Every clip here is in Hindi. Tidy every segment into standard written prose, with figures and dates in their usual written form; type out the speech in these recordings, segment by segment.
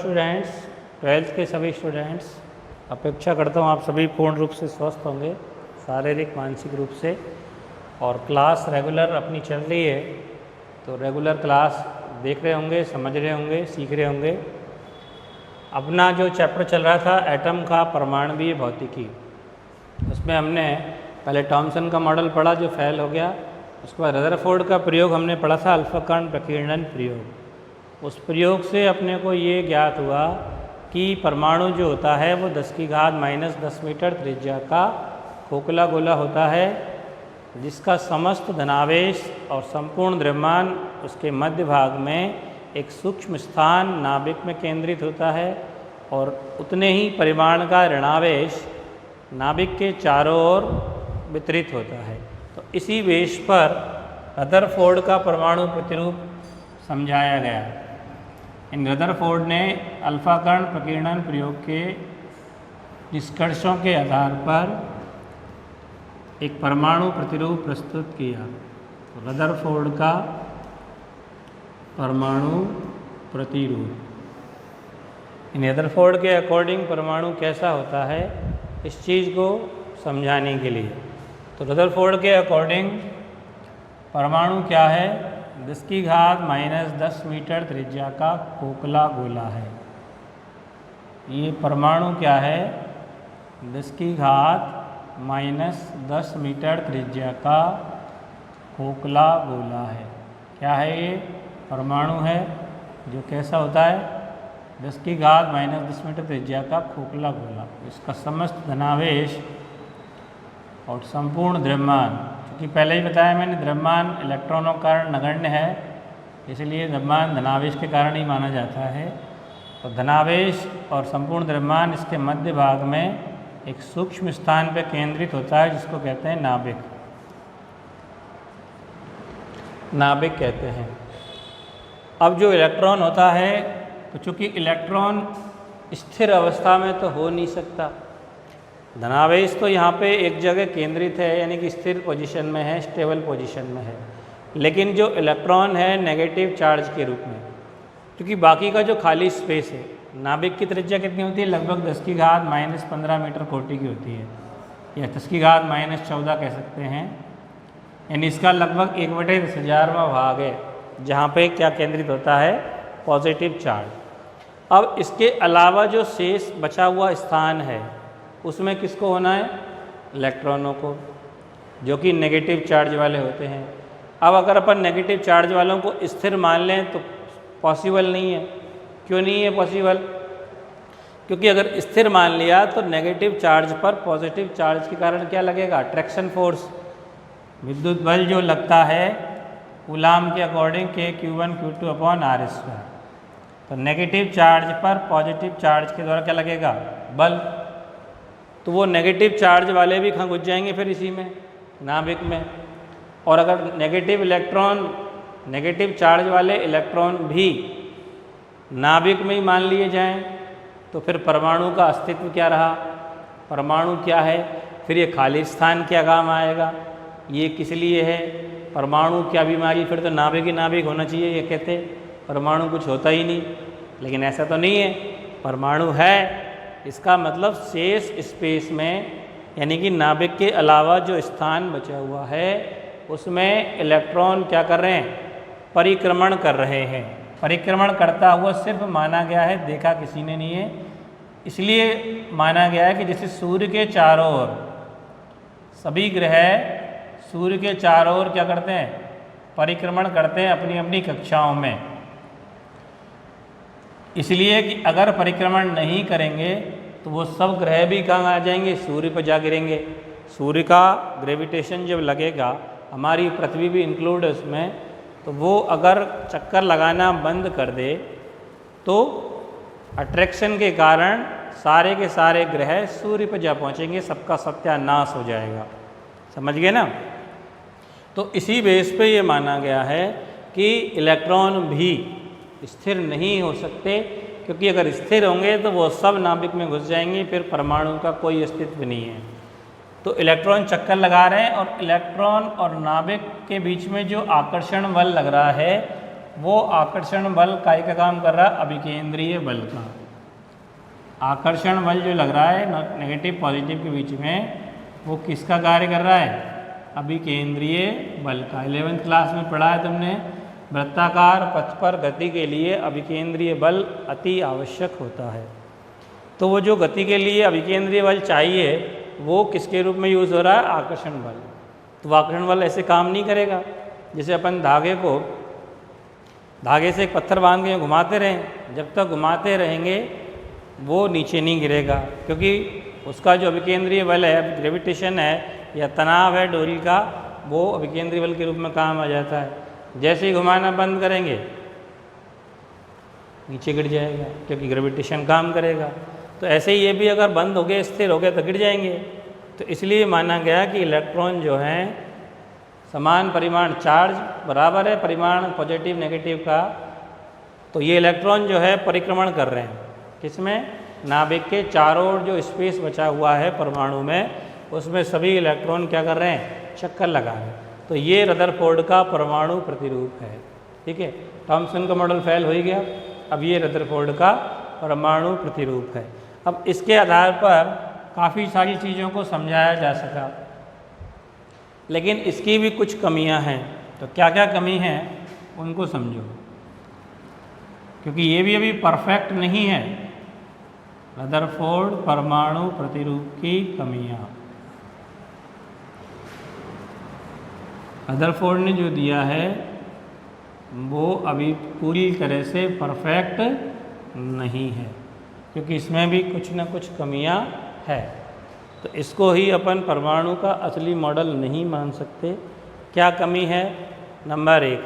स्टूडेंट्स, 12th के सभी स्टूडेंट्स, अपेक्षा करता हूँ आप सभी पूर्ण रूप से स्वस्थ होंगे, शारीरिक मानसिक रूप से। और क्लास रेगुलर अपनी चल रही है, तो रेगुलर क्लास देख रहे होंगे, समझ रहे होंगे, सीख रहे होंगे। अपना जो चैप्टर चल रहा था एटम का परमाणुवीय भौतिकी, उसमें हमने पहले थॉमसन का मॉडल पढ़ा जो फेल हो गया। उसके बाद रदरफोर्ड का प्रयोग हमने पढ़ा था, अल्फा कण प्रकीर्णन प्रयोग। उस प्रयोग से अपने को ये ज्ञात हुआ कि परमाणु जो होता है वो 10⁻⁻10 मीटर त्रिज्या का खोखला गोला होता है, जिसका समस्त धनावेश और संपूर्ण द्रव्यमान उसके मध्य भाग में एक सूक्ष्म स्थान नाभिक में केंद्रित होता है और उतने ही परिमाण का ऋणावेश नाभिक के चारों ओर वितरित होता है। तो इसी बेस पर रदरफोर्ड का परमाणु प्रतिरूप समझाया गया। इन रदरफोर्ड ने अल्फा कण प्रकीर्णन प्रयोग के निष्कर्षों के आधार पर एक परमाणु प्रतिरूप प्रस्तुत किया। तो रदरफोर्ड का परमाणु प्रतिरूप, इन रदरफोर्ड के अकॉर्डिंग परमाणु कैसा होता है, इस चीज़ को समझाने के लिए। तो रदरफोर्ड के अकॉर्डिंग परमाणु क्या है, 10⁻⁻10 मीटर त्रिज्या का खोखला गोला है। ये परमाणु क्या है, 10⁻⁻10 मीटर त्रिज्या का खोखला गोला है। क्या है ये, परमाणु है जो कैसा होता है, 10⁻⁻10 मीटर त्रिज्या का खोखला गोला। इसका समस्त धनावेश और संपूर्ण द्रव्यमान, क्योंकि पहले ही बताया मैंने द्रव्यमान इलेक्ट्रॉनों का कारण नगण्य है, इसलिए द्रव्यमान धनावेश के कारण ही माना जाता है। तो धनावेश और संपूर्ण द्रव्यमान इसके मध्य भाग में एक सूक्ष्म स्थान पर केंद्रित होता है, जिसको कहते हैं नाभिक। नाभिक कहते हैं। अब जो इलेक्ट्रॉन होता है, तो चूँकि इलेक्ट्रॉन स्थिर अवस्था में तो हो नहीं सकता, धनावेश तो यहाँ पे एक जगह केंद्रित है, यानी कि स्थिर पोजीशन में है, स्टेबल पोजीशन में है। लेकिन जो इलेक्ट्रॉन है नेगेटिव चार्ज के रूप में, क्योंकि बाकी का जो खाली स्पेस है, नाभिक की त्रिज्या कितनी होती है, लगभग 10⁻⁻15 मीटर कोटि की होती है, या 10⁻14 कह सकते हैं। यानी इसका लगभग 1/10,000वां भाग है जहाँ पे क्या केंद्रित होता है, पॉजिटिव चार्ज। अब इसके अलावा जो शेष बचा हुआ स्थान है, उसमें किसको होना है, इलेक्ट्रॉनों को, जो कि नेगेटिव चार्ज वाले होते हैं। अब अगर अपन नेगेटिव चार्ज वालों को स्थिर मान लें तो पॉसिबल नहीं है। क्यों नहीं है पॉसिबल, क्योंकि अगर स्थिर मान लिया तो नेगेटिव चार्ज पर पॉजिटिव चार्ज के कारण क्या लगेगा, अट्रैक्शन फोर्स, विद्युत बल जो लगता है कूलाम के अकॉर्डिंग Q1 Q2/r²। तो नेगेटिव चार्ज पर पॉजिटिव चार्ज के द्वारा क्या लगेगा, बल। तो वो नेगेटिव चार्ज वाले भी कहाँ घुस जाएंगे फिर इसी में, नाभिक में। और अगर नेगेटिव चार्ज वाले इलेक्ट्रॉन भी नाभिक में ही मान लिए जाएं, तो फिर परमाणु का अस्तित्व क्या रहा, परमाणु क्या है, फिर ये खाली स्थान क्या काम आएगा, ये किस लिए है, परमाणु क्या बीमारी, फिर तो नाभिक ही नाभिक होना चाहिए। ये कहते परमाणु कुछ होता ही नहीं, लेकिन ऐसा तो नहीं है, परमाणु है। इसका मतलब शेष स्पेस में, यानी कि नाभिक के अलावा जो स्थान बचा हुआ है, उसमें इलेक्ट्रॉन क्या कर रहे हैं, परिक्रमण कर रहे हैं। परिक्रमण करता हुआ सिर्फ माना गया है, देखा किसी ने नहीं है। इसलिए माना गया है कि जैसे सूर्य के चारों ओर सभी ग्रह सूर्य के चारों ओर क्या करते हैं, परिक्रमण करते हैं अपनी अपनी कक्षाओं में। इसलिए कि अगर परिक्रमण नहीं करेंगे तो वो सब ग्रह भी कहाँ आ जाएंगे, सूर्य पर जा गिरेंगे। सूर्य का ग्रेविटेशन जब लगेगा, हमारी पृथ्वी भी इंक्लूड है उसमें, तो वो अगर चक्कर लगाना बंद कर दे तो अट्रैक्शन के कारण सारे के सारे ग्रह सूर्य पर जा पहुँचेंगे, सबका सत्यानाश हो जाएगा। समझ गए ना। तो इसी बेस पे ये माना गया है कि इलेक्ट्रॉन भी स्थिर नहीं हो सकते, क्योंकि अगर स्थिर होंगे तो वो सब नाभिक में घुस जाएंगे, फिर परमाणु का कोई अस्तित्व नहीं है। तो इलेक्ट्रॉन चक्कर लगा रहे हैं, और इलेक्ट्रॉन और नाभिक के बीच में जो आकर्षण बल लग रहा है, वो आकर्षण बल काय का काम कर रहा है? अभिकेंद्रीय बल का। आकर्षण बल जो लग रहा है नेगेटिव पॉजिटिव के बीच में, वो किसका कार्य कर रहा है? अभिकेंद्रीय बल का। 11वीं क्लास में पढ़ा है तुमने, वृत्ताकार पथ पर गति के लिए अभिकेंद्रीय बल अति आवश्यक होता है। तो वो जो गति के लिए अभिकेंद्रीय बल चाहिए वो किसके रूप में यूज़ हो रहा है? आकर्षण बल। तो आकर्षण बल ऐसे काम नहीं करेगा। जैसे अपन धागे से एक पत्थर बांध के घुमाते रहें, जब तक घुमाते रहेंगे वो नीचे नहीं गिरेगा, क्योंकि उसका जो अभिकेंद्रीय बल है, ग्रेविटेशन है या तनाव है डोरी का, वो अभिकेंद्रीय बल के रूप में काम आ जाता है। जैसे ही घुमाना बंद करेंगे नीचे गिर जाएगा, क्योंकि ग्रेविटेशन काम करेगा। तो ऐसे ही ये भी अगर बंद हो गए, स्थिर हो गए तो गिर जाएंगे। तो इसलिए माना गया कि इलेक्ट्रॉन जो हैं समान परिमाण, चार्ज बराबर है परिमाण पॉजिटिव नेगेटिव का, तो ये इलेक्ट्रॉन जो है परिक्रमण कर रहे हैं किसमें? नाभिक के चारों ओर जो स्पेस बचा हुआ है परमाणु में, उसमें सभी इलेक्ट्रॉन क्या कर रहे हैं? चक्कर लगा रहे हैं। तो ये रदरफोर्ड का परमाणु प्रतिरूप है। ठीक है, थॉमसन का मॉडल फेल हो ही गया, अब ये रदरफोर्ड का परमाणु प्रतिरूप है। अब इसके आधार पर काफ़ी सारी चीज़ों को समझाया जा सका, लेकिन इसकी भी कुछ कमियां हैं। तो क्या क्या कमी है उनको समझो, क्योंकि ये भी अभी परफेक्ट नहीं है। रदरफोर्ड परमाणु प्रतिरूप की कमियां, रदरफोर्ड ने जो दिया है वो अभी पूरी तरह से परफेक्ट नहीं है, क्योंकि इसमें भी कुछ ना कुछ कमियां है। तो इसको ही अपन परमाणु का असली मॉडल नहीं मान सकते। क्या कमी है? नंबर 1,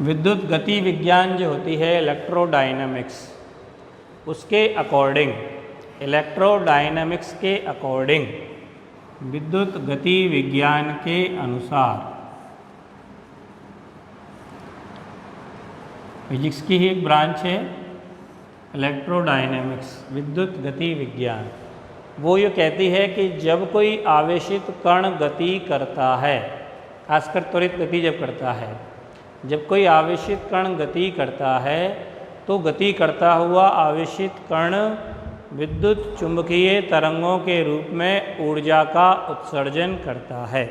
विद्युत गति विज्ञान जो होती है इलेक्ट्रोडायनामिक्स, उसके अकॉर्डिंग, इलेक्ट्रोडायनामिक्स के अकॉर्डिंग, विद्युत गति विज्ञान के अनुसार, फिजिक्स की ही एक ब्रांच है इलेक्ट्रोडायनेमिक्स, विद्युत गति विज्ञान, वो ये कहती है कि जब कोई आवेशित कण गति करता है, खासकर त्वरित गति जब करता है, जब कोई आवेशित कण गति करता है तो गति करता हुआ आवेशित कण विद्युत चुंबकीय तरंगों के रूप में ऊर्जा का उत्सर्जन करता है।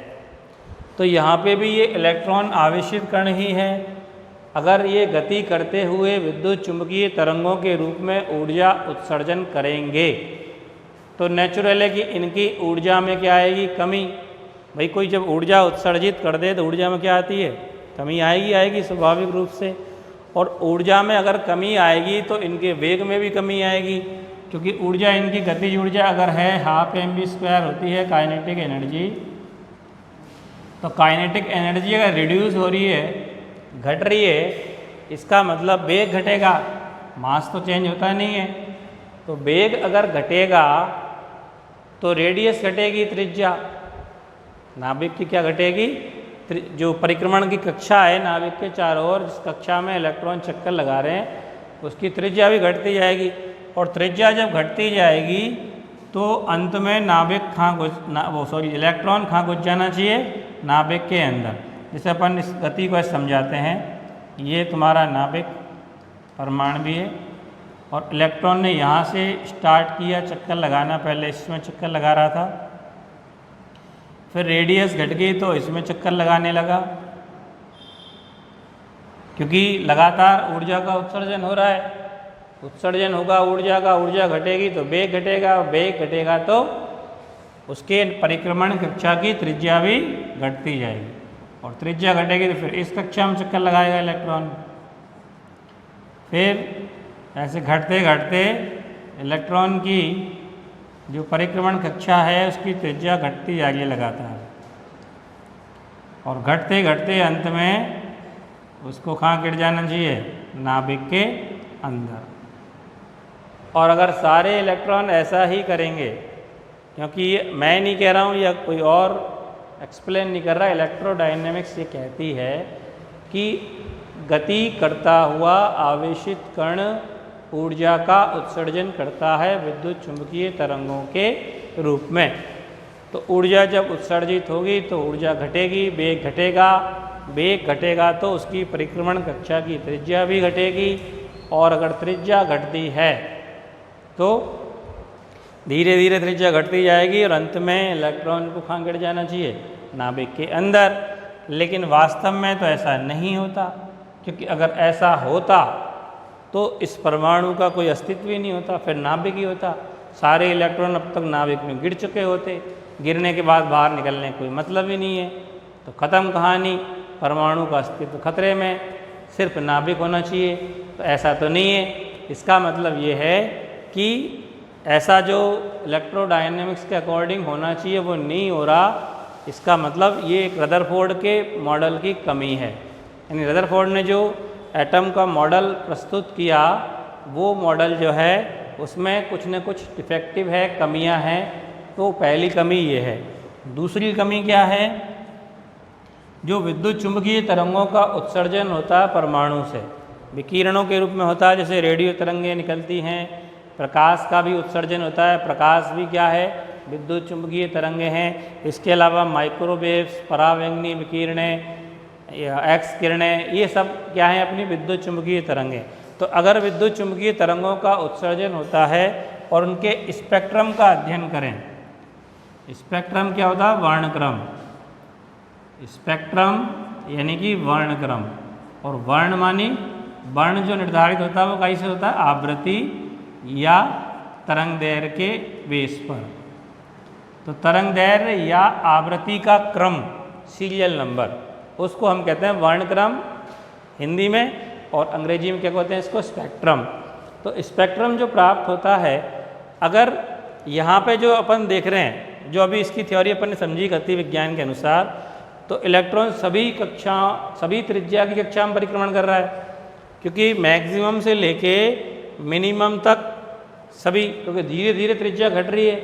तो यहाँ पे भी ये इलेक्ट्रॉन आवेशित कण ही है। अगर ये गति करते हुए विद्युत चुंबकीय तरंगों के रूप में ऊर्जा उत्सर्जन करेंगे तो नेचुरल है कि इनकी ऊर्जा में क्या आएगी? कमी। भाई कोई जब ऊर्जा उत्सर्जित कर दे तो ऊर्जा में क्या आती है? कमी आएगी स्वाभाविक रूप से। और ऊर्जा में अगर कमी आएगी तो इनके वेग में भी कमी आएगी, क्योंकि ऊर्जा, इनकी गतिज ऊर्जा अगर है 12 mv² होती है काइनेटिक एनर्जी, तो काइनेटिक एनर्जी अगर रिड्यूस हो रही है, घट रही है, इसका मतलब वेग घटेगा, मास तो चेंज होता नहीं है। तो वेग अगर घटेगा तो रेडियस घटेगी, त्रिज्या नाभिक की क्या घटेगी? जो परिक्रमण की कक्षा है नाभिक के चारों ओर, जिस कक्षा में इलेक्ट्रॉन चक्कर लगा रहे हैं, उसकी त्रिज्या भी घटती जाएगी। और त्रिज्या जब घटती जाएगी तो अंत में नाभिक इलेक्ट्रॉन कहाँ घुस जाना चाहिए? नाभिक के अंदर। जैसे अपन इस गति को समझाते हैं, ये तुम्हारा नाभिक परमाणु भी है और इलेक्ट्रॉन ने यहाँ से स्टार्ट किया चक्कर लगाना, पहले इसमें चक्कर लगा रहा था, फिर रेडियस घट गई तो इसमें चक्कर लगाने लगा, क्योंकि लगातार ऊर्जा का उत्सर्जन हो रहा है। उत्सर्जन होगा ऊर्जा का, ऊर्जा घटेगी तो वेग घटेगा, वेग घटेगा तो उसके परिक्रमण कक्षा की त्रिज्या भी घटती जाएगी, और त्रिज्या घटेगी तो फिर इस कक्षा में चक्कर लगाएगा इलेक्ट्रॉन। फिर ऐसे घटते घटते इलेक्ट्रॉन की जो परिक्रमण कक्षा है उसकी त्रिज्या घटती जाएगी लगातार, और घटते घटते अंत में उसको कहाँ गिर जाना चाहिए? नाभिक के अंदर। और अगर सारे इलेक्ट्रॉन ऐसा ही करेंगे, क्योंकि ये मैं नहीं कह रहा हूँ या कोई और एक्सप्लेन नहीं कर रहा, इलेक्ट्रोडायनेमिक्स ये कहती है कि गति करता हुआ आवेशित कण ऊर्जा का उत्सर्जन करता है विद्युत चुंबकीय तरंगों के रूप में। तो ऊर्जा जब उत्सर्जित होगी तो ऊर्जा घटेगी, वेग घटेगा, वेग घटेगा तो उसकी परिक्रमण कक्षा की त्रिज्या भी घटेगी, और अगर त्रिज्या घटती है तो धीरे धीरे त्रिज्या घटती जाएगी और अंत में इलेक्ट्रॉन को कहाँ गिर जाना चाहिए, नाभिक के अंदर। लेकिन वास्तव में तो ऐसा नहीं होता, क्योंकि अगर ऐसा होता तो इस परमाणु का कोई अस्तित्व ही नहीं होता, फिर नाभिक ही होता। सारे इलेक्ट्रॉन अब तक नाभिक में गिर चुके होते, गिरने के बाद बाहर निकलने का कोई मतलब ही नहीं है, तो ख़त्म कहानी, परमाणु का अस्तित्व खतरे में, सिर्फ नाभिक होना चाहिए। तो ऐसा तो नहीं है। इसका मतलब ये है कि ऐसा जो इलेक्ट्रोडायनेमिक्स के अकॉर्डिंग होना चाहिए वो नहीं हो रहा। इसका मतलब ये एक रदरफोर्ड के मॉडल की कमी है। यानी रदरफोर्ड ने जो एटम का मॉडल प्रस्तुत किया, वो मॉडल जो है उसमें कुछ न कुछ डिफेक्टिव है, कमियां हैं। तो पहली कमी ये है। दूसरी कमी क्या है, जो विद्युत चुंबकीय तरंगों का उत्सर्जन होता है परमाणु से, विकिरणों के रूप में होता है, जैसे रेडियो तरंगें निकलती हैं, प्रकाश का भी उत्सर्जन होता है। प्रकाश भी क्या है, विद्युत चुंबकीय तरंगें हैं। इसके अलावा माइक्रोवेव्स, परावैंगनी विकिरणें, एक्स किरणें, ये सब क्या है, अपनी विद्युत चुंबकीय तरंगें। तो अगर विद्युत चुंबकीय तरंगों का उत्सर्जन होता है और उनके स्पेक्ट्रम का अध्ययन करें, स्पेक्ट्रम क्या होता है, वर्णक्रम, स्पेक्ट्रम यानी कि वर्णक्रम, और वर्ण मानी वर्ण जो निर्धारित होता है वो कैसे होता है, आवृत्ति या तरंग दैर्घ्य के बेस पर। तो तरंग दैर्घ्य या आवृत्ति का क्रम, सीरियल नंबर, उसको हम कहते हैं वर्णक्रम हिंदी में, और अंग्रेजी में क्या कहते हैं इसको, स्पेक्ट्रम। तो स्पेक्ट्रम जो प्राप्त होता है, अगर यहाँ पे जो अपन देख रहे हैं, जो अभी इसकी थ्योरी अपन ने समझी गति विज्ञान के अनुसार, तो इलेक्ट्रॉन सभी त्रिज्या की कक्षा में परिक्रमण कर रहा है, क्योंकि मैक्सिमम से लेके मिनिमम तक सभी, क्योंकि धीरे धीरे त्रिज्या घट रही है,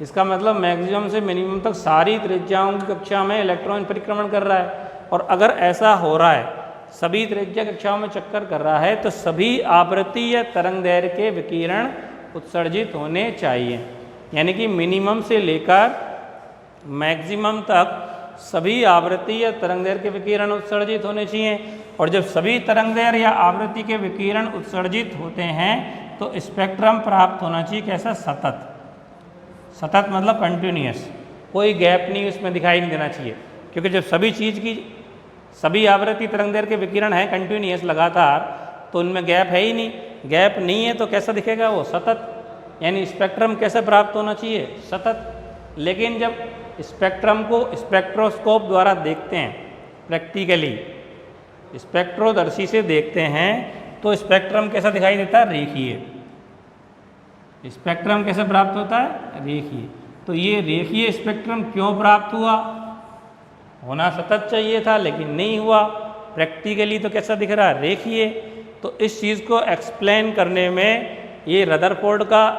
इसका मतलब मैक्सिमम से मिनिमम तक सारी त्रिज्याओं की कक्षा में इलेक्ट्रॉन परिक्रमण कर रहा है। और अगर ऐसा हो रहा है, सभी त्रिज्या कक्षाओं में चक्कर कर रहा है, तो सभी आवृत्ति या तरंग दैर्घ्य के विकिरण उत्सर्जित होने चाहिए। यानी कि मिनिमम से लेकर मैक्सिमम तक सभी आवृत्ति या तरंग दैर्घ्य के विकिरण उत्सर्जित होने चाहिए। और जब सभी तरंग दैर्घ्य या आवृत्ति के विकिरण उत्सर्जित होते हैं तो स्पेक्ट्रम प्राप्त होना चाहिए कैसा, सतत। सतत मतलब कंटिन्यूअस, कोई गैप नहीं उसमें दिखाई नहीं देना चाहिए, क्योंकि जब सभी चीज़ की सभी आवृत्ति तरंग दैर्घ्य के विकिरण है कंटिन्यूअस लगातार, तो उनमें गैप है ही नहीं। गैप नहीं है तो कैसा दिखेगा वो, सतत। यानी स्पेक्ट्रम कैसे प्राप्त होना चाहिए, सतत। लेकिन जब स्पेक्ट्रम को स्पेक्ट्रोस्कोप द्वारा देखते हैं, प्रैक्टिकली स्पेक्ट्रोदर्शी से देखते हैं, तो स्पेक्ट्रम कैसा दिखाई देता है, रेखीय। स्पेक्ट्रम कैसे प्राप्त होता है, रेखीय। तो ये रेखीय स्पेक्ट्रम क्यों प्राप्त हुआ, होना सतत चाहिए था लेकिन नहीं हुआ। प्रैक्टिकली तो कैसा दिख रहा है, रेखीय। तो इस चीज़ को एक्सप्लेन करने में ये रदरफोर्ड का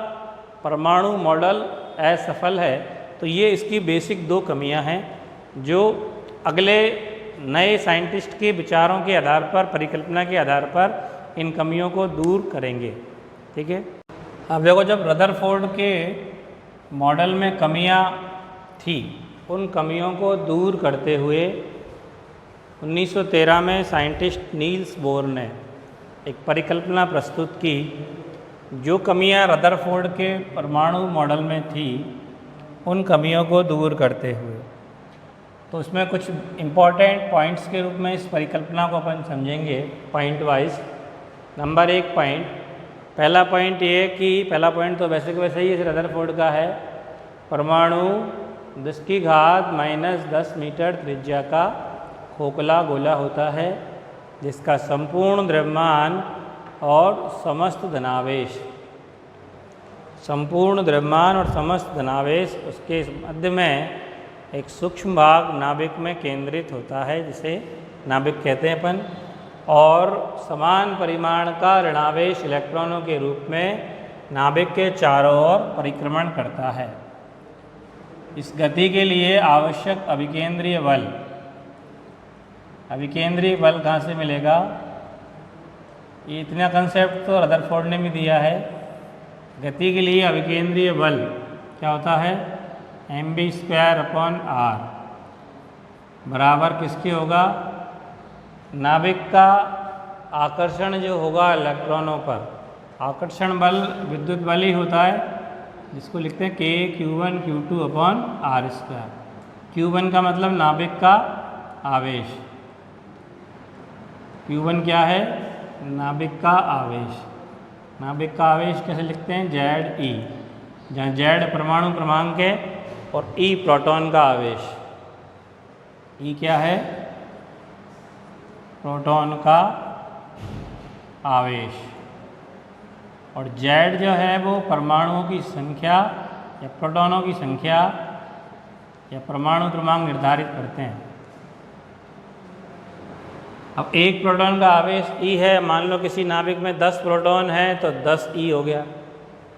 परमाणु मॉडल असफल है। तो ये इसकी बेसिक दो कमियां हैं, जो अगले नए साइंटिस्ट के विचारों के आधार पर, परिकल्पना के आधार पर इन कमियों को दूर करेंगे। ठीक है। अब देखो, जब रदरफोर्ड के मॉडल में कमियां थी, उन कमियों को दूर करते हुए 1913 में साइंटिस्ट नील्स बोर ने एक परिकल्पना प्रस्तुत की। जो कमियां रदरफोर्ड के परमाणु मॉडल में थी, उन कमियों को दूर करते हुए, तो उसमें कुछ इम्पॉर्टेंट पॉइंट्स के रूप में इस परिकल्पना को अपन समझेंगे पॉइंट वाइज। नंबर 1 पॉइंट, पहला पॉइंट ये कि पहला पॉइंट तो वैसे के वैसे ही इस रदरफोर्ड का है, परमाणु 10⁻⁻10 मीटर त्रिज्या का खोखला गोला होता है, जिसका संपूर्ण द्रव्यमान और समस्त धनावेश, संपूर्ण द्रव्यमान और समस्त धनावेश उसके मध्य में एक सूक्ष्म भाग नाभिक में केंद्रित होता है, जिसे नाभिक कहते हैं अपन, और समान परिमाण का ऋणावेश इलेक्ट्रॉनों के रूप में नाभिक के चारों ओर परिक्रमण करता है। इस गति के लिए आवश्यक अभिकेंद्रीय बल, अभिकेंद्रीय बल कहाँ से मिलेगा, ये इतना कंसेप्ट तो रदरफोर्ड ने भी दिया है। गति के लिए अभिकेंद्रीय बल क्या होता है, mv² / r बराबर किसके होगा, नाभिक का आकर्षण जो होगा इलेक्ट्रॉनों पर, आकर्षण बल विद्युत बल ही होता है, जिसको लिखते हैं K Q1 Q2 upon R square. Q1 का मतलब नाभिक का आवेश, Q1 क्या है? नाभिक का आवेश। नाभिक का आवेश कैसे लिखते हैं? ZE, जहाँ Z परमाणु क्रमांक है और E प्रोटॉन का आवेश। E क्या है? प्रोटॉन का आवेश। और Z जो है वो परमाणुओं की संख्या या प्रोटॉनों की संख्या या परमाणु क्रमांक निर्धारित करते हैं। अब एक प्रोटॉन का आवेश E है, मान लो किसी नाभिक में 10 प्रोटॉन है तो 10 E हो गया,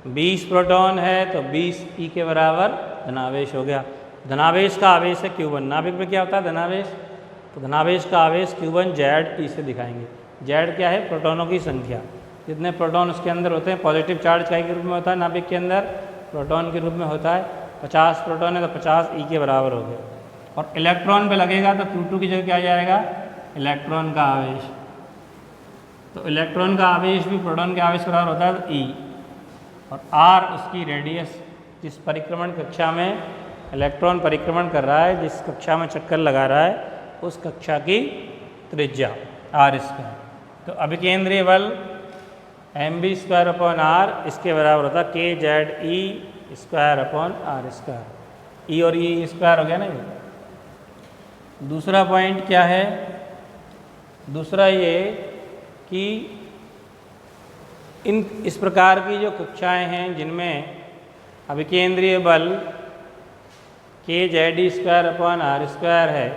20 प्रोटॉन है तो 20 E के बराबर धनावेश हो गया। धनावेश का आवेश है Q1। नाभिक में क्या होता है? धनावेश। तो धनावेश का आवेश Q1 ZE से दिखाएंगे। Z क्या है? प्रोटॉनों की संख्या, जितने प्रोटॉन उसके अंदर होते हैं। पॉजिटिव चार्ज इकाई के रूप में होता है नाभिक के अंदर, प्रोटॉन के रूप में होता है। 50 प्रोटॉन है तो 50 E के बराबर हो गया। और इलेक्ट्रॉन पे लगेगा तो Q2 की जगह क्या आ जाएगा? इलेक्ट्रॉन का आवेश। तो इलेक्ट्रॉन का आवेश भी प्रोटॉन के आवेश के बराबर होता है, तो E। और R उसकी रेडियस, जिस परिक्रमण कक्षा में इलेक्ट्रॉन परिक्रमण कर रहा है, जिस कक्षा में चक्कर लगा रहा है, उस कक्षा की त्रिज्या R स्क्वायर। तो अभिकेंद्रीय बल mv स्क्वायर अपॉन R इसके बराबर होता है KZE square upon R square. E और E स्क्वायर हो गया ना ये। दूसरा पॉइंट क्या है? दूसरा ये कि इस प्रकार की जो कक्षाएं हैं जिनमें अभिकेंद्रीय बल KZE square upon R square है,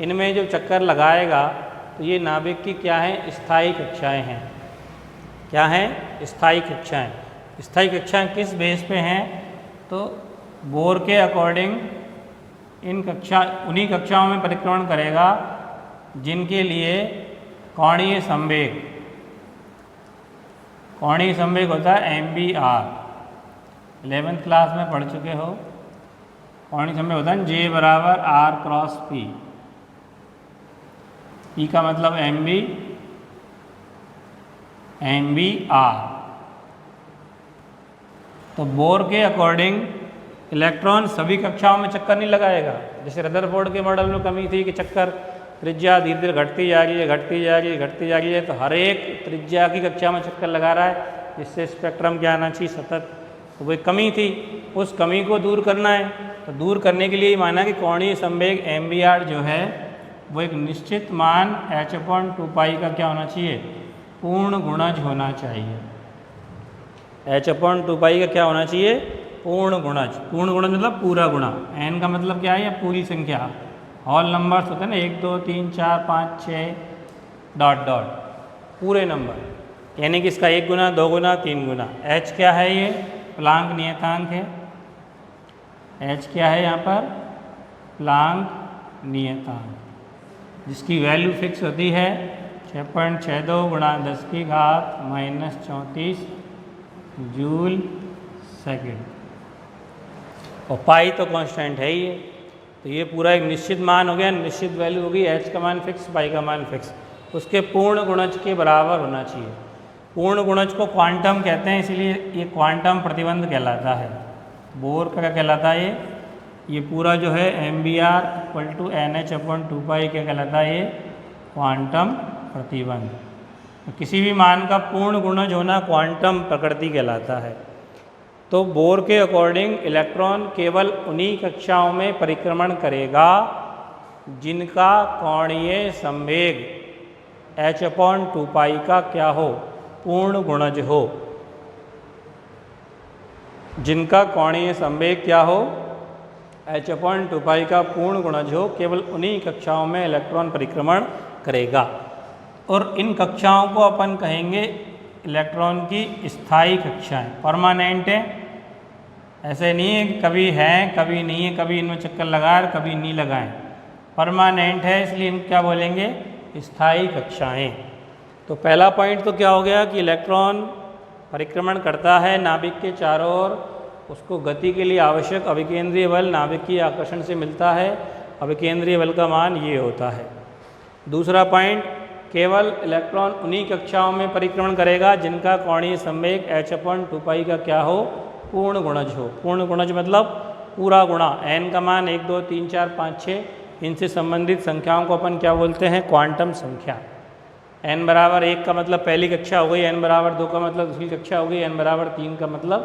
इनमें जो चक्कर लगाएगा तो ये नाभिक की क्या है? स्थायी कक्षाएं हैं। क्या हैं? स्थायी कक्षाएं। स्थायी कक्षाएं किस बेस पे हैं? तो बोर के अकॉर्डिंग उन्हीं कक्षाओं में परिक्रमण करेगा जिनके लिए कोणीय संवेग होता है MBR। 11th क्लास में पढ़ चुके हो। कोणीय संवेग होता है J बराबर R क्रॉस P। P का मतलब MBR। तो बोर के अकॉर्डिंग इलेक्ट्रॉन सभी कक्षाओं में चक्कर नहीं लगाएगा। जैसे रदरफोर्ड के मॉडल में कमी थी कि चक्कर त्रिज्या धीरे धीरे घटती जा रही है, तो हर एक त्रिज्या की कक्षा में चक्कर लगा रहा है, जिससे स्पेक्ट्रम क्या आना चाहिए? सतत। तो वो कमी थी, उस कमी को दूर करना है। तो दूर करने के लिए माना कि कोणीय संवेग MBR जो है वो एक निश्चित मान h/2π का क्या होना चाहिए? पूर्ण गुणज होना चाहिए। h/2π का क्या होना चाहिए? पूर्ण गुणज। पूर्ण गुणज मतलब पूरा गुणा। n का मतलब क्या है? या पूरी संख्या। होल नंबर्स होते हैं ना, 1 2 3 4 5 6 डॉट डॉट, पूरे नंबर। यानी कि इसका 1 गुना 2 गुना 3 गुना। h क्या है? ये प्लांक नियतांक है। h क्या है यहाँ पर? प्लांक नियतांक, जिसकी वैल्यू फिक्स होती है 6.62 गुणा 10 की घात -34 जूल सेकेंड। और पाई तो कांस्टेंट है ही है। तो ये पूरा एक निश्चित मान हो गया, निश्चित वैल्यू होगी। h का मान फिक्स, पाई का मान फिक्स, उसके पूर्ण गुणज के बराबर होना चाहिए। पूर्ण गुणज को क्वांटम कहते हैं, इसलिए ये क्वांटम प्रतिबंध कहलाता है। बोर का क्या कहलाता है? ये पूरा जो है MBR = NH/2π क्या कहलाता है? ये क्वांटम प्रतिबंध। तो किसी भी मान का पूर्ण गुणज होना क्वांटम प्रकृति कहलाता है। तो बोर के अकॉर्डिंग इलेक्ट्रॉन केवल उन्हीं कक्षाओं में परिक्रमण करेगा जिनका कोणीय संवेग h/2π का क्या हो? पूर्ण गुणज हो। जिनका कोणीय संवेग क्या हो? h/2π का पूर्ण गुणज हो, केवल उन्हीं कक्षाओं में इलेक्ट्रॉन परिक्रमण करेगा। और इन कक्षाओं को अपन कहेंगे इलेक्ट्रॉन की स्थायी कक्षाएं, परमानेंट है। ऐसे नहीं है कि कभी है कभी नहीं है, कभी इनमें चक्कर लगाए कभी नहीं लगाएं। परमानेंट है, इसलिए इन क्या बोलेंगे? स्थायी कक्षाएं। तो पहला पॉइंट तो क्या हो गया कि इलेक्ट्रॉन परिक्रमण करता है नाभिक के चारों ओर, उसको गति के लिए आवश्यक अभिकेंद्रीय बल नाभिक की आकर्षण से मिलता है। अभिकेंद्रीय बल का मान ये होता है। दूसरा पॉइंट, केवल इलेक्ट्रॉन उन्हीं कक्षाओं में परिक्रमण करेगा जिनका कोणीय संवेग h/2π का क्या हो, पूर्ण गुणज हो। पूर्ण गुणज मतलब पूरा गुणा, n का मान 1 2 3 4 5 6, इनसे संबंधित संख्याओं को अपन क्या बोलते हैं, क्वांटम संख्या। n बराबर 1 का मतलब पहली कक्षा हो गई, n बराबर 2 का मतलब दूसरी कक्षा हो गई, n बराबर 3 का मतलब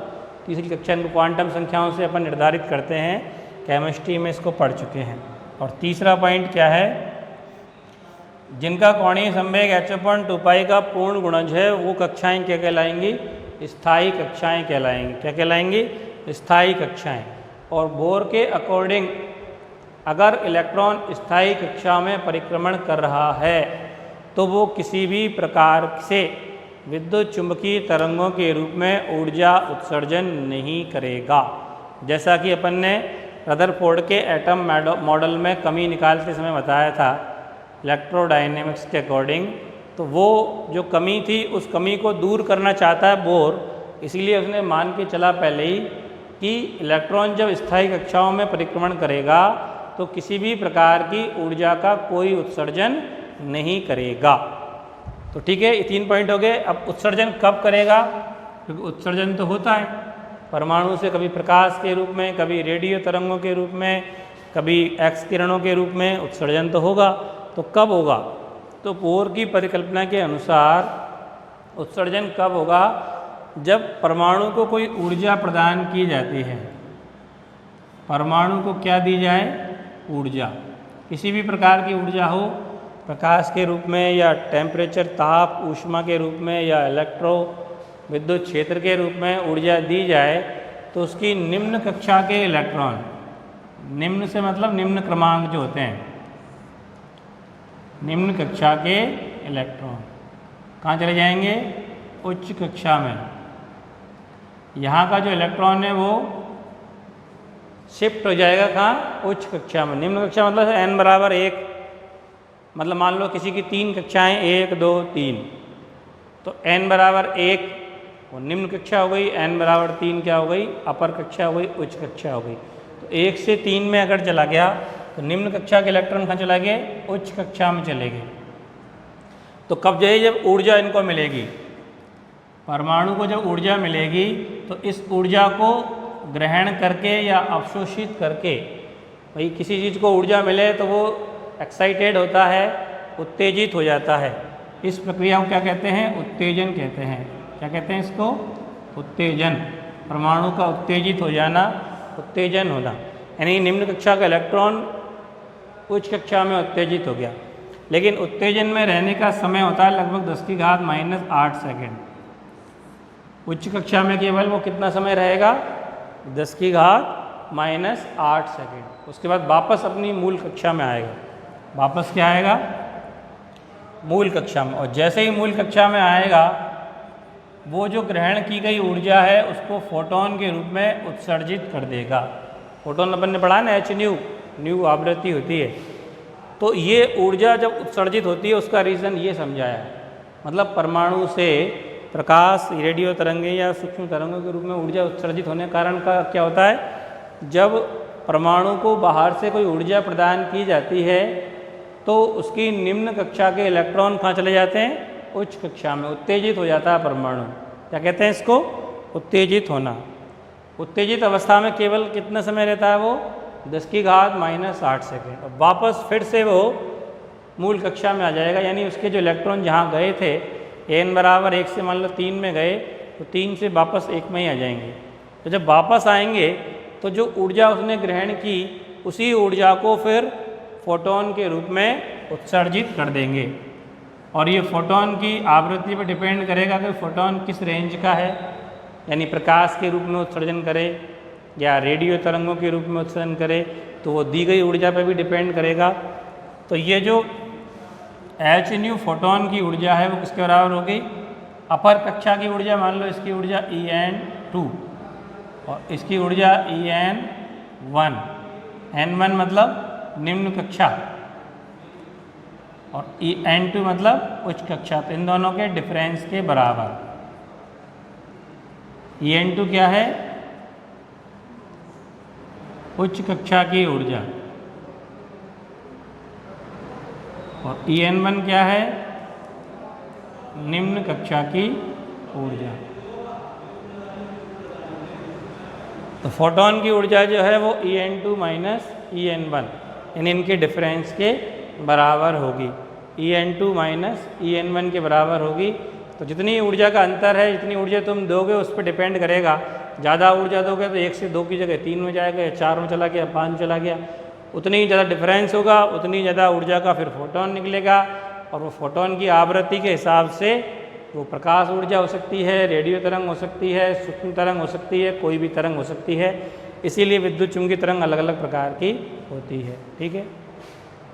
तीसरी कक्षा। इनको क्वांटम संख्याओं से अपन निर्धारित करते हैं, केमिस्ट्री में इसको पढ़ चुके हैं। और तीसरा पॉइंट क्या है, जिनका कोणीय संवेग h/2π का पूर्ण गुणज है वो कक्षाएं क्या कहलाएंगी, स्थायी कक्षाएं कहलाएंगी। क्या कहलाएंगी, स्थायी कक्षाएं। और बोर के अकॉर्डिंग अगर इलेक्ट्रॉन स्थायी कक्षा में परिक्रमण कर रहा है तो वो किसी भी प्रकार से विद्युत चुंबकीय तरंगों के रूप में ऊर्जा उत्सर्जन नहीं करेगा। जैसा कि अपन ने रदरफोर्ड के एटम मॉडल में कमी निकालते समय बताया था इलेक्ट्रोडायनेमिक्स के अकॉर्डिंग, तो वो जो कमी थी उस कमी को दूर करना चाहता है बोर, इसीलिए उसने मान के चला पहले ही कि इलेक्ट्रॉन जब स्थायी कक्षाओं में परिक्रमण करेगा तो किसी भी प्रकार की ऊर्जा का कोई उत्सर्जन नहीं करेगा। तो ठीक है, ये 3 पॉइंट हो गए। अब उत्सर्जन कब करेगा, क्योंकि उत्सर्जन तो होता है परमाणु से, कभी प्रकाश के रूप में, कभी रेडियो तरंगों के रूप में, कभी एक्स किरणों के रूप में उत्सर्जन तो होगा। तो कब होगा, तो बोर की परिकल्पना के अनुसार उत्सर्जन कब होगा, जब परमाणु को कोई ऊर्जा प्रदान की जाती है। परमाणु को क्या दी जाए, ऊर्जा, किसी भी प्रकार की ऊर्जा हो, प्रकाश के रूप में या टेम्परेचर ताप ऊष्मा के रूप में या इलेक्ट्रो विद्युत क्षेत्र के रूप में ऊर्जा दी जाए तो उसकी निम्न कक्षा के इलेक्ट्रॉन, निम्न से मतलब निम्न क्रमांक जो होते हैं, निम्न कक्षा के इलेक्ट्रॉन कहाँ चले जाएंगे, उच्च कक्षा में। यहाँ का जो इलेक्ट्रॉन है वो शिफ्ट हो जाएगा कहाँ, उच्च कक्षा में। निम्न कक्षा मतलब n बराबर 1, मतलब मान लो किसी की 3 कक्षाएं 1 2 3, तो n बराबर 1 वो निम्न कक्षा हो गई, n बराबर 3 क्या हो गई, अपर कक्षा हो गई, उच्च कक्षा हो गई। तो 1 से 3 में अगर चला गया तो निम्न कक्षा के इलेक्ट्रॉन कहाँ चला गए, उच्च कक्षा में चले गए। तो कब जाए, जब ऊर्जा इनको मिलेगी, परमाणु को जब ऊर्जा मिलेगी तो इस ऊर्जा को ग्रहण करके या अवशोषित करके, भाई किसी चीज़ को ऊर्जा मिले तो वो एक्साइटेड होता है, उत्तेजित हो जाता है। इस प्रक्रिया को क्या कहते हैं, उत्तेजन कहते हैं। क्या कहते हैं इसको, उत्तेजन। परमाणु का उत्तेजित हो जाना, उत्तेजन होना, यानी निम्न कक्षा का इलेक्ट्रॉन उच्च कक्षा में उत्तेजित हो गया। लेकिन उत्तेजन में रहने का समय होता है लगभग 10⁻⁸ सेकेंड। उच्च कक्षा में केवल वो कितना समय रहेगा, 10⁻⁸ सेकेंड। उसके बाद वापस अपनी मूल कक्षा में आएगा। वापस क्या आएगा, मूल कक्षा में। और जैसे ही मूल कक्षा में आएगा वो जो ग्रहण की गई ऊर्जा है उसको फोटोन के रूप में उत्सर्जित कर देगा। फोटोन अपन ने पढ़ा ना, न्यू आवृत्ति होती है। तो ये ऊर्जा जब उत्सर्जित होती है उसका रीज़न ये समझाया, मतलब परमाणु से प्रकाश, रेडियो तरंगें या सूक्ष्म तरंगों के रूप में ऊर्जा उत्सर्जित होने के कारण का क्या होता है, जब परमाणु को बाहर से कोई ऊर्जा प्रदान की जाती है तो उसकी निम्न कक्षा के इलेक्ट्रॉन कहाँ चले जाते हैं, उच्च कक्षा में। उत्तेजित हो जाता है परमाणु। क्या कहते हैं इसको, उत्तेजित होना। उत्तेजित अवस्था में केवल कितना समय रहता है वो, 10⁻⁸ सेकेंड। और वापस फिर से वो मूल कक्षा में आ जाएगा, यानी उसके जो इलेक्ट्रॉन जहाँ गए थे, n बराबर 1 से मान लो 3 में गए तो 3 से वापस 1 में ही आ जाएंगे। तो जब वापस आएंगे तो जो ऊर्जा उसने ग्रहण की उसी ऊर्जा को फिर फोटोन के रूप में उत्सर्जित कर देंगे। और ये फोटोन की आवृत्ति पर डिपेंड करेगा कि फोटोन किस रेंज का है, यानी प्रकाश के रूप में उत्सर्जन करे या रेडियो तरंगों के रूप में उत्सर्जन करे, तो वो दी गई ऊर्जा पर भी डिपेंड करेगा। तो ये जो hν फोटोन की ऊर्जा है वो किसके बराबर हो गई, अपर कक्षा की ऊर्जा। मान लो इसकी ऊर्जा En2 और इसकी ऊर्जा En1। n1 मतलब निम्न कक्षा और n2 मतलब उच्च कक्षा। तो इन दोनों के डिफरेंस के बराबर। En2 क्या है, उच्च कक्षा की ऊर्जा, और En1 क्या है? निम्न कक्षा की ऊर्जा। तो फोटोन की ऊर्जा जो है वो En2 माइनस En1 यानी इनके डिफरेंस के बराबर होगी। En2 माइनस En1 के बराबर होगी। तो जितनी ऊर्जा का अंतर है, जितनी ऊर्जा तुम दोगे उस पर डिपेंड करेगा। ज़्यादा ऊर्जा दोगे तो 1 से 2 की जगह 3 में जाएगा, या 4 में चला गया, 5 में चला गया। उतनी ज़्यादा डिफरेंस होगा, उतनी ज़्यादा ऊर्जा का फिर फोटोन निकलेगा। और वो फोटोन की आवृत्ति के हिसाब से वो प्रकाश ऊर्जा हो सकती है, रेडियो तरंग हो सकती है, सूक्ष्म तरंग हो सकती है, कोई भी तरंग हो सकती है। इसीलिए विद्युत चुम्बकीय तरंग अलग अलग प्रकार की होती है। ठीक है।